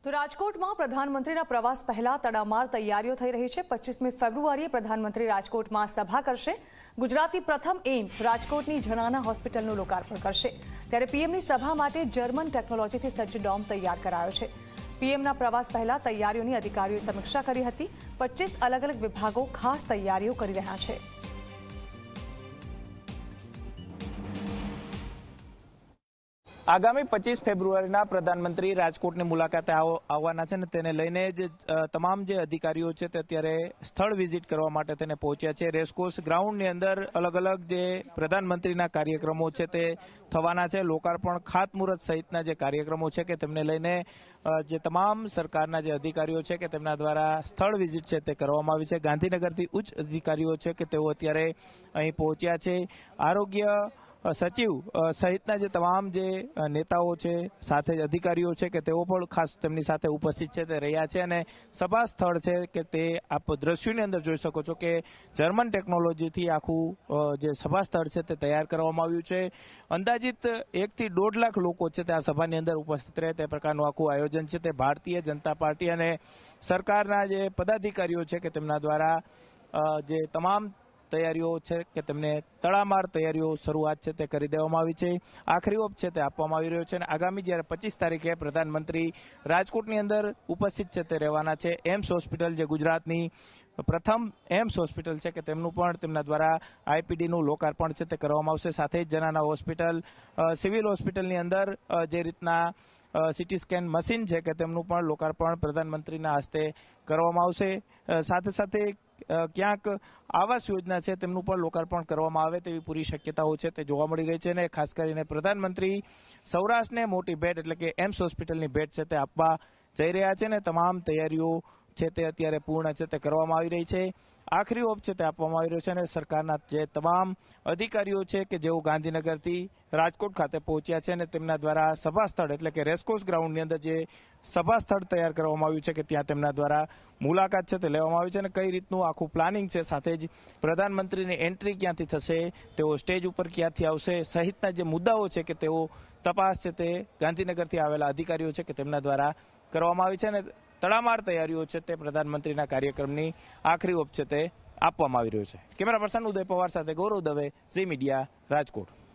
તો રાજકોટમાં પ્રધાનમંત્રીના પ્રવાસ પહેલા તડામાર તૈયારીઓ થઈ રહી છે। 25મી ફેબ્રુઆરીએ પ્રધાનમંત્રી રાજકોટમાં સભા કરશે। ગુજરાતની પ્રથમ એમ્સ રાજકોટની જનાના હોસ્પિટલનું લોકાર્પણ કરશે। ત્યારે પીએમની સભા માટે જર્મન ટેકનોલોજીથી સજ્જ ડોમ તૈયાર કરાયો છે। પીએમના પ્રવાસ પહેલા તૈયારીઓની અધિકારીઓએ સમીક્ષા કરી હતી। 25 અલગ અલગ વિભાગો ખાસ તૈયારીઓ કરી રહ્યા છે। આગામી 25 ફેબ્રુઆરીના પ્રધાનમંત્રી રાજકોટની મુલાકાતે આવવાના છે ને તેને લઈને જ તમામ જે અધિકારીઓ છે તે અત્યારે સ્થળ વિઝિટ કરવા માટે તેને પહોંચ્યા છે। રેસકોર્સ ગ્રાઉન્ડની અંદર અલગ અલગ જે પ્રધાનમંત્રીના કાર્યક્રમો છે તે થવાના છે। લોકાર્પણ, ખાતમુહૂર્ત સહિતના જે કાર્યક્રમો છે કે તેમને લઈને જે તમામ સરકારના જે અધિકારીઓ છે કે તેમના દ્વારા સ્થળ વિઝિટ છે તે કરવામાં આવી છે। ગાંધીનગરથી ઉચ્ચ અધિકારીઓ છે કે તેઓ અત્યારે અહીં પહોંચ્યા છે। આરોગ્ય સચિવ સહિતના જે તમામ જે નેતાઓ છે, સાથે જ અધિકારીઓ છે કે તેઓ પણ ખાસ તેમની સાથે ઉપસ્થિત છે તે રહ્યા છે। અને સભા સ્થળ છે કે તે આપ દ્રશ્યોની અંદર જોઈ શકો છો કે જર્મન ટેકનોલોજીથી આખું જે સભા સ્થળ છે તે તૈયાર કરવામાં આવ્યું છે। અંદાજિત 1 થી 1.5 લાખ લોકો છે તે આ સભાની અંદર ઉપસ્થિત રહે તે પ્રકારનું આખું આયોજન છે તે ભારતીય જનતા પાર્ટી અને સરકારના જે પદાધિકારીઓ છે કે તેમના દ્વારા જે તમામ તૈયારીઓ છે કે તેમને તડામાર તૈયારીઓ શરૂઆત છે તે કરી દેવામાં આવી છે। આખરી ઓપ છે તે આપવામાં આવી રહ્યો છે અને આગામી જ્યારે 25 તારીખે પ્રધાનમંત્રી રાજકોટની અંદર ઉપસ્થિત છે તે રહેવાના છે। એમ્સ હોસ્પિટલ જે ગુજરાતની પ્રથમ એમ્સ હોસ્પિટલ છે કે તેમનું પણ તેમના દ્વારા આઈપીડીનું લોકાર્પણ છે તે કરવામાં આવશે। સાથે જ જનાના હોસ્પિટલ, સિવિલ હોસ્પિટલની અંદર જે રીતના સીટી સ્કેન મશીન છે કે તેમનું પણ લોકાર્પણ પ્રધાનમંત્રીના હસ્તે કરવામાં આવશે। સાથે સાથે ક્યાંક આવાસ યોજના છે તેમનું પણ લોકાર્પણ કરવામાં આવે તેવી પૂરી શક્યતાઓ છે તે જોવા મળી રહી છે। અને ખાસ કરીને પ્રધાનમંત્રી સૌરાષ્ટ્રને મોટી ભેટ એટલે કે એમ્સ હોસ્પિટલની ભેટ છે તે આપવા જઈ રહ્યા છે ને તમામ તૈયારીઓ છે તે અત્યારે પૂર્ણ છે તે કરવામાં આવી રહી છે। આખરી ઓપ છે તે આપવામાં આવી રહ્યો છે અને સરકારના જે તમામ અધિકારીઓ છે કે જેઓ ગાંધીનગરથી રાજકોટ ખાતે પહોંચ્યા છે અને તેમના દ્વારા સભા સ્થળ એટલે કે રેસકોર્સ ગ્રાઉન્ડની અંદર જે સભા સ્થળ તૈયાર કરવામાં આવ્યું છે કે ત્યાં તેમના દ્વારા મુલાકાત છે તે લેવામાં આવી છે અને કઈ રીતનું આખું પ્લાનિંગ છે, સાથે જ પ્રધાનમંત્રીની એન્ટ્રી ક્યાંથી થશે, તેઓ સ્ટેજ ઉપર ક્યાંથી આવશે સહિતના જે મુદ્દાઓ છે કે તેઓ તપાસ છે તે ગાંધીનગરથી આવેલા અધિકારીઓ છે કે તેમના દ્વારા કરવામાં આવી છે અને તડામાર તૈયારીઓ છે તે પ્રધાનમંત્રીના કાર્યક્રમની આખરી ઓપ છે તે આપવામાં આવી રહ્યો છે। કેમેરા પર્સન ઉદય પવાર સાથે ગૌરવ દવે, ઝી મીડિયા, રાજકોટ।